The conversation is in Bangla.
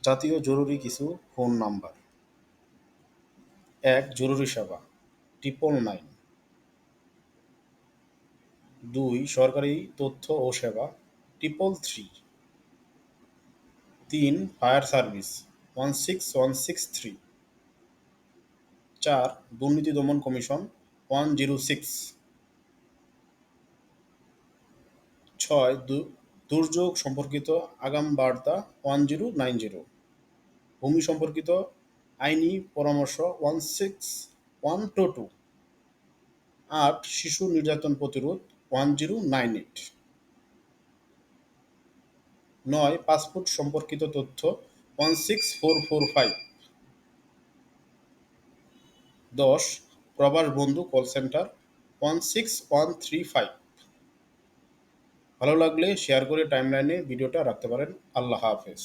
জাতীয় জরুরি কিছু ফোন নাম্বার: ১ জরুরি সেবা 999। ২ সরকারি তথ্য ও সেবা 333। ৩ ফায়ার সার্ভিস 16163। ৪ দুর্নীতি দমন কমিশন 106। ৬ দুর্যোগ সম্পর্কিত আগাম বার্তা 1090। ভূমি সম্পর্কিত আইনি পরামর্শ 16122। ৮ শিশু নির্যাতন প্রতিরোধ 1098। ৯ পাসপোর্ট সম্পর্কিত তথ্য 16445। ১০ প্রবাস বন্ধু কল সেন্টার 16135। ভালো লাগলে শেয়ার করে টাইমলাইনে ভিডিওটা রাখতে পারেন। আল্লাহ হাফেজ।